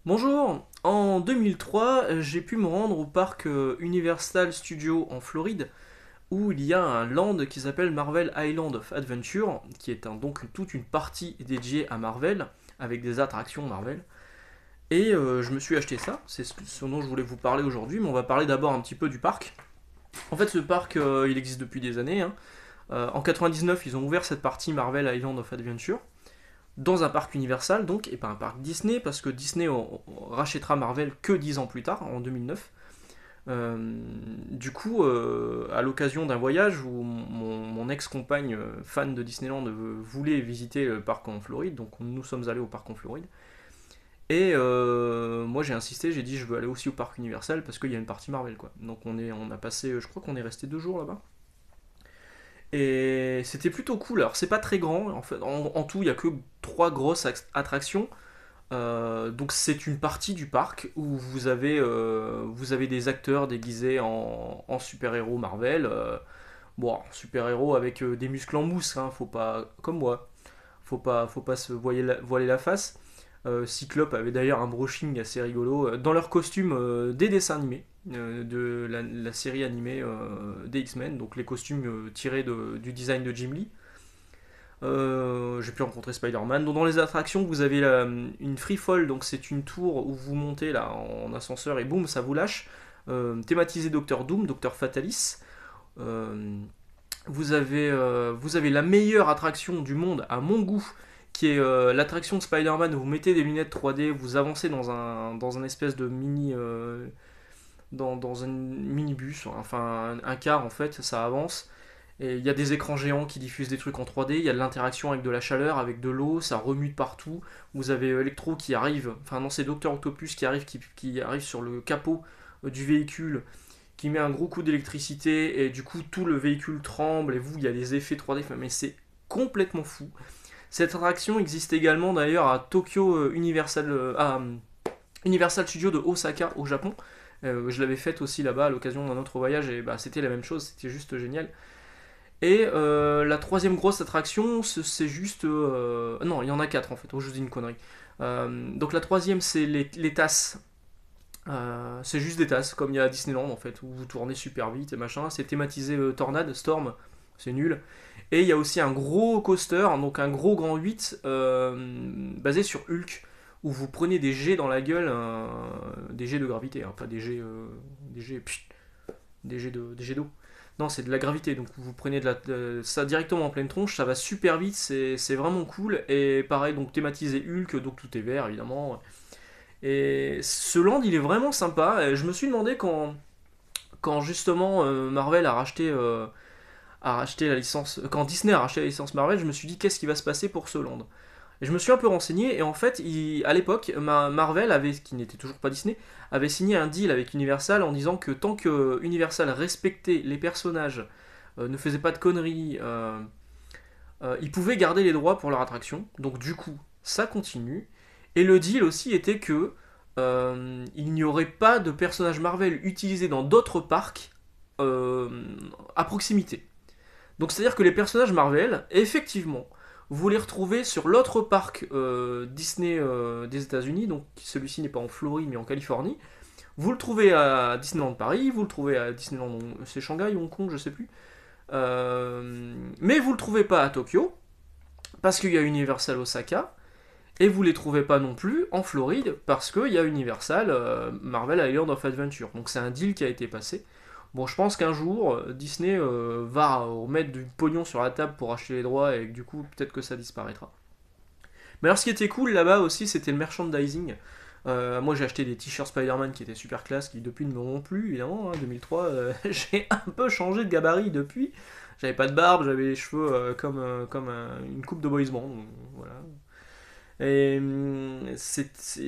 Bonjour, en 2003, j'ai pu me rendre au parc Universal Studios en Floride, où il y a un land qui s'appelle Marvel Island of Adventure, qui est donc toute une partie dédiée à Marvel, avec des attractions Marvel. Et je me suis acheté ça, c'est ce dont je voulais vous parler aujourd'hui, mais on va parler d'abord un petit peu du parc. En fait, ce parc, il existe depuis des années, hein. En 99, ils ont ouvert cette partie Marvel Island of Adventure dans un parc Universal donc, et pas un parc Disney, parce que Disney rachètera Marvel que 10 ans plus tard, en 2009. Du coup, à l'occasion d'un voyage où mon ex-compagne, fan de Disneyland, voulait visiter le parc en Floride, donc nous sommes allés au parc en Floride. Et moi j'ai insisté, j'ai dit je veux aller aussi au parc Universal parce qu'il y a une partie Marvel quoi. Donc on a passé, je crois qu'on est resté 2 jours là-bas. Et c'était plutôt cool. Alors c'est pas très grand, en fait, en tout il y a que 3 grosses attractions. Donc c'est une partie du parc où vous avez des acteurs déguisés en super-héros Marvel. Bon, super-héros avec des muscles en mousse, hein, faut pas, comme moi, faut pas se voiler la face. Cyclope avait d'ailleurs un brushing assez rigolo dans leur costume des dessins animés de la série animée des X-Men, donc les costumes tirés du design de Jim Lee. J'ai pu rencontrer Spider-Man. Donc dans les attractions, vous avez une free fall, donc c'est une tour où vous montez là en ascenseur et boum, ça vous lâche. Thématisé Docteur Doom, Docteur Fatalis. Euh, vous avez la meilleure attraction du monde à mon goût, qui est l'attraction de Spider-Man où vous mettez des lunettes 3D, vous avancez dans un espèce de dans un minibus, enfin un car en fait, ça avance. Et il y a des écrans géants qui diffusent des trucs en 3D, il y a de l'interaction avec de la chaleur, avec de l'eau, ça remue de partout. Vous avez Electro qui arrive, enfin non c'est Docteur Octopus qui arrive sur le capot du véhicule, qui met un gros coup d'électricité et du coup tout le véhicule tremble et vous il y a des effets 3D, enfin, mais c'est complètement fou. Cette attraction existe également d'ailleurs à Tokyo Universal Studios de Osaka au Japon. Je l'avais faite aussi là-bas à l'occasion d'un autre voyage et bah, c'était la même chose, c'était juste génial. Et la troisième grosse attraction, c'est juste. Non, il y en a quatre en fait, oh, je vous dis une connerie. Donc la troisième, c'est les tasses. C'est juste des tasses, comme il y a à Disneyland en fait, où vous tournez super vite et machin. C'est thématisé tornade, storm, c'est nul. Et il y a aussi un gros coaster, donc un gros grand 8 basé sur Hulk, où vous prenez des jets dans la gueule, des jets de gravité, hein, pas des jets, des jets d'eau. Non, c'est de la gravité, donc vous prenez ça directement en pleine tronche, ça va super vite, c'est vraiment cool. Et pareil, donc thématisé Hulk, donc tout est vert évidemment. Et ce land, il est vraiment sympa. Et je me suis demandé quand justement Marvel a racheté la licence, quand Disney a racheté la licence Marvel, je me suis dit qu'est-ce qui va se passer pour ce land. Et je me suis un peu renseigné et en fait, à l'époque, Marvel avait, qui n'était toujours pas Disney, avait signé un deal avec Universal en disant que tant que Universal respectait les personnages, ne faisait pas de conneries, ils pouvaient garder les droits pour leur attraction. Donc du coup, ça continue. Et le deal aussi était que il n'y aurait pas de personnages Marvel utilisés dans d'autres parcs euh, à proximité. Donc c'est-à-dire que les personnages Marvel, effectivement, vous les retrouvez sur l'autre parc Disney des États-Unis, donc celui-ci n'est pas en Floride mais en Californie. Vous le trouvez à Disneyland Paris, vous le trouvez à Disneyland, c'est Shanghai, Hong Kong, je sais plus. Mais vous le trouvez pas à Tokyo, parce qu'il y a Universal Osaka, et vous les trouvez pas non plus en Floride, parce qu'il y a Universal Marvel Island of Adventure. Donc c'est un deal qui a été passé. Bon, je pense qu'un jour, Disney va remettre du pognon sur la table pour acheter les droits, et du coup, peut-être que ça disparaîtra. Mais alors, ce qui était cool là-bas aussi, c'était le merchandising. Moi, j'ai acheté des t-shirts Spider-Man qui étaient super classe, qui depuis ne me vont plus, évidemment. Hein, 2003, j'ai un peu changé de gabarit depuis. J'avais pas de barbe, j'avais les cheveux comme une coupe de boys band. Donc, voilà. Et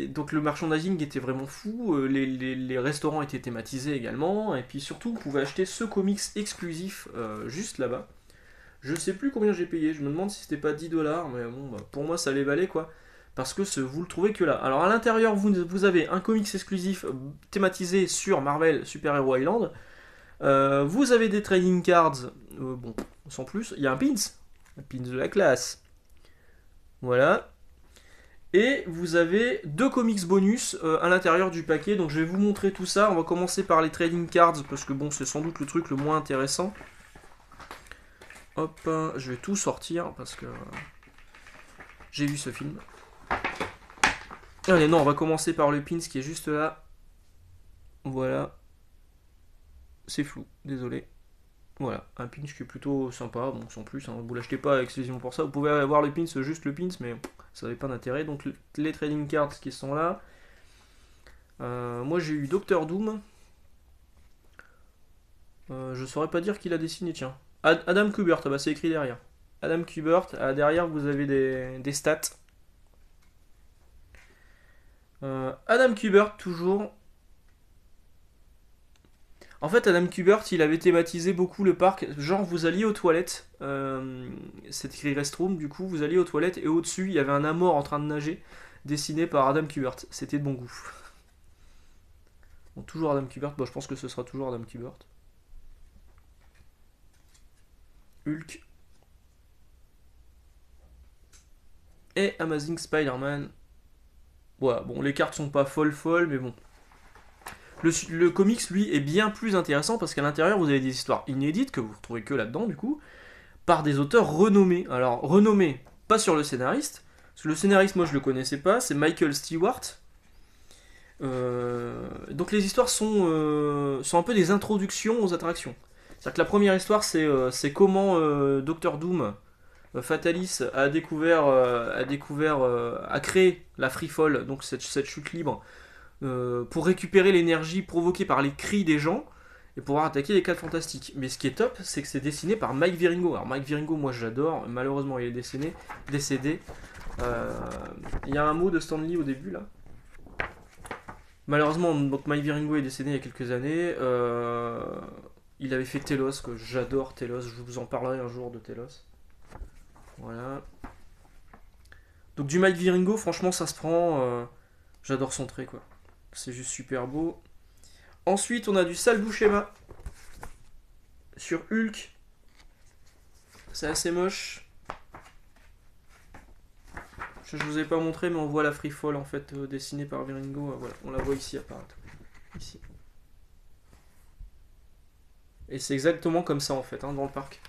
donc le merchandising était vraiment fou, les restaurants étaient thématisés également, et puis surtout, vous pouvez acheter ce comics exclusif juste là-bas. Je sais plus combien j'ai payé, je me demande si c'était pas 10 $, mais bon, bah, pour moi ça les valait quoi. Parce que vous le trouvez que là. Alors à l'intérieur, vous avez un comics exclusif thématisé sur Marvel Super Hero Island. Vous avez des trading cards, bon, sans plus. Il y a un pins de la classe. Voilà. Et vous avez 2 comics bonus à l'intérieur du paquet. Donc je vais vous montrer tout ça. On va commencer par les trading cards parce que bon, c'est sans doute le truc le moins intéressant. Hop, je vais tout sortir parce que j'ai vu ce film. Allez, non, on va commencer par le pins qui est juste là. Voilà. C'est flou, désolé. Voilà, un pins qui est plutôt sympa, bon sans plus, hein, vous l'achetez pas exclusivement pour ça, vous pouvez avoir le pins, juste le pins, mais ça n'avait pas d'intérêt. Donc les trading cards qui sont là. Moi j'ai eu Doctor Doom. Je saurais pas dire qui l'a dessiné, tiens. Adam Kubert, bah c'est écrit derrière. Adam Kubert, derrière vous avez des stats. Adam Kubert toujours. En fait, Adam Kubert, il avait thématisé beaucoup le parc. Genre, vous alliez aux toilettes, c'est écrit restroom, du coup, vous alliez aux toilettes et au-dessus, il y avait un amour en train de nager, dessiné par Adam Kubert. C'était de bon goût. Bon, toujours Adam Kubert, bon, je pense que ce sera toujours Adam Kubert. Hulk. Et Amazing Spider-Man. Voilà, bon, les cartes sont pas folles, mais bon. Le comics, lui, est bien plus intéressant parce qu'à l'intérieur, vous avez des histoires inédites que vous retrouvez que là-dedans, du coup, par des auteurs renommés. Alors, renommés, pas sur le scénariste, parce que le scénariste, moi, je le connaissais pas, c'est Michael Stewart. Donc, les histoires sont un peu des introductions aux attractions. C'est-à-dire que la première histoire, c'est comment Doctor Doom, Fatalis, a créé la Free Fall, donc cette chute libre, pour récupérer l'énergie provoquée par les cris des gens et pouvoir attaquer les 4 fantastiques. Mais ce qui est top, c'est que c'est dessiné par Mike Wieringo. Alors Mike Wieringo, moi j'adore, malheureusement il est décédé. Il y a un mot de Stan Lee au début là. Malheureusement, donc Mike Wieringo est décédé il y a quelques années. Il avait fait Telos, que j'adore Telos, je vous en parlerai un jour de Telos. Voilà. Donc du Mike Wieringo, franchement ça se prend. J'adore son trait quoi. C'est juste super beau. Ensuite, on a du Sal Buscema sur Hulk. C'est assez moche. Je vous ai pas montré, mais on voit la Free Fall en fait dessinée par Wieringo. Voilà, on la voit ici apparaître. Ici. Et c'est exactement comme ça en fait, hein, dans le parc.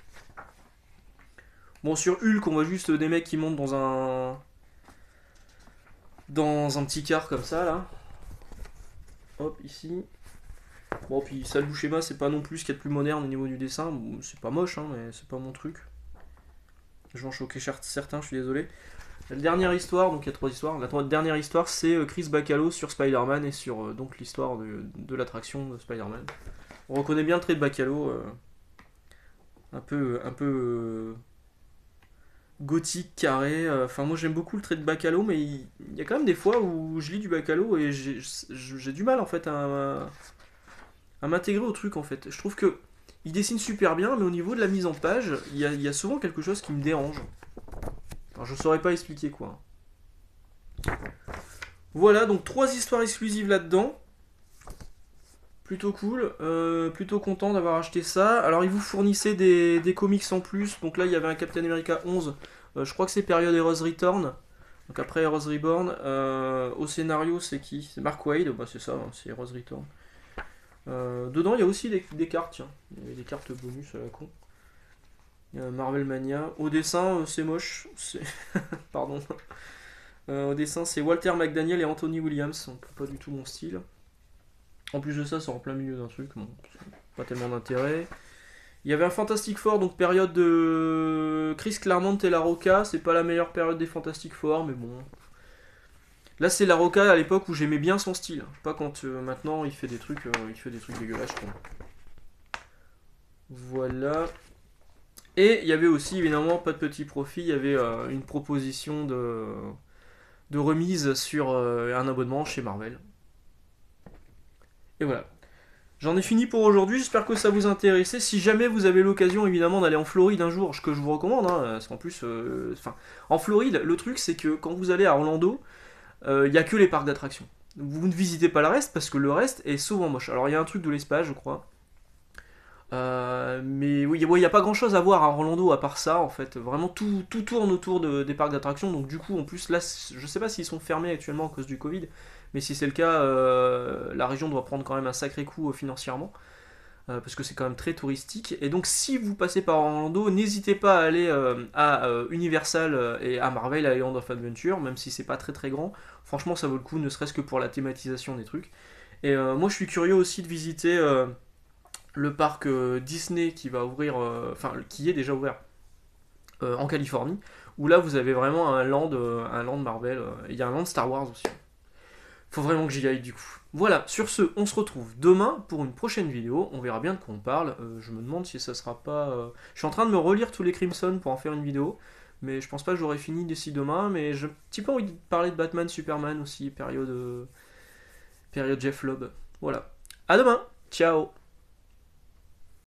Bon, sur Hulk, on voit juste des mecs qui montent dans un petit car comme ça là. Hop, ici. Bon, puis Sal Buscema, c'est pas non plus ce qu'il y a de plus moderne au niveau du dessin. Bon, c'est pas moche, hein, mais c'est pas mon truc. Je vais en choquer certains, je suis désolé. La dernière histoire, donc il y a 3 histoires. La dernière histoire, c'est Chris Bacalo sur Spider-Man et sur donc l'histoire de l'attraction de Spider-Man. On reconnaît bien le trait de Bacalo, un peu gothique, carré. Enfin, moi j'aime beaucoup le trait de Bacalo, mais il y a quand même des fois où je lis du Bacalo et j'ai du mal en fait à m'intégrer au truc en fait. Je trouve que il dessine super bien, mais au niveau de la mise en page, il y a souvent quelque chose qui me dérange. Alors, je saurais pas expliquer quoi. Voilà, donc 3 histoires exclusives là-dedans. Plutôt cool, plutôt content d'avoir acheté ça. Alors, ils vous fournissaient des comics en plus. Donc là, il y avait un Captain America 11. Je crois que c'est période Heroes Return. Donc après Heroes Reborn. Au scénario, c'est qui? C'est Mark Waid. Bah, c'est ça, hein, c'est Heroes Return. Dedans, il y a aussi des cartes, tiens. Il y avait des cartes bonus à la con. Marvel Mania. Au dessin, c'est moche. Pardon. Au dessin, c'est Walter McDaniel et Anthony Williams. Donc, pas du tout mon style. En plus de ça, c'est en plein milieu d'un truc. Bon, pas tellement d'intérêt. Il y avait un Fantastic Four, donc période de Chris Claremont et La Roca. C'est pas la meilleure période des Fantastic Four, mais bon. Là, c'est La Roca à l'époque où j'aimais bien son style. Pas quand maintenant il fait des trucs dégueulasses. Quoi. Voilà. Et il y avait aussi, évidemment, pas de petit profit, il y avait une proposition de remise sur un abonnement chez Marvel. Et voilà. J'en ai fini pour aujourd'hui, j'espère que ça vous a intéressé. Si jamais vous avez l'occasion, évidemment, d'aller en Floride un jour, ce que je vous recommande, hein, parce qu'en plus, en Floride, le truc, c'est que quand vous allez à Orlando, il n'y a que les parcs d'attractions. Vous ne visitez pas le reste, parce que le reste est souvent moche. Alors, il y a un truc de l'espace, je crois. Mais oui, il n'y a pas grand chose à voir à Orlando à part ça en fait. Vraiment tout tourne autour des parcs d'attractions. Donc du coup, en plus, là, je sais pas s'ils sont fermés actuellement à cause du Covid. Mais si c'est le cas, la région doit prendre quand même un sacré coup financièrement. Parce que c'est quand même très touristique. Et donc si vous passez par Orlando, n'hésitez pas à aller à Universal et à Marvel Island of Adventure, même si c'est pas très très grand. Franchement, ça vaut le coup, ne serait-ce que pour la thématisation des trucs. Et moi, je suis curieux aussi de visiter le parc Disney qui va ouvrir, enfin qui est déjà ouvert en Californie, où là vous avez vraiment un land Marvel. Il y a un land Star Wars aussi. Faut vraiment que j'y aille du coup. Voilà, sur ce, on se retrouve demain pour une prochaine vidéo. On verra bien de quoi on parle. Je me demande si ça sera pas. Je suis en train de me relire tous les Crimson pour en faire une vidéo. Mais je pense pas que j'aurai fini d'ici demain. Mais j'ai un petit peu envie de parler de Batman, Superman aussi, période Jeff Lobb. Voilà. À demain. Ciao.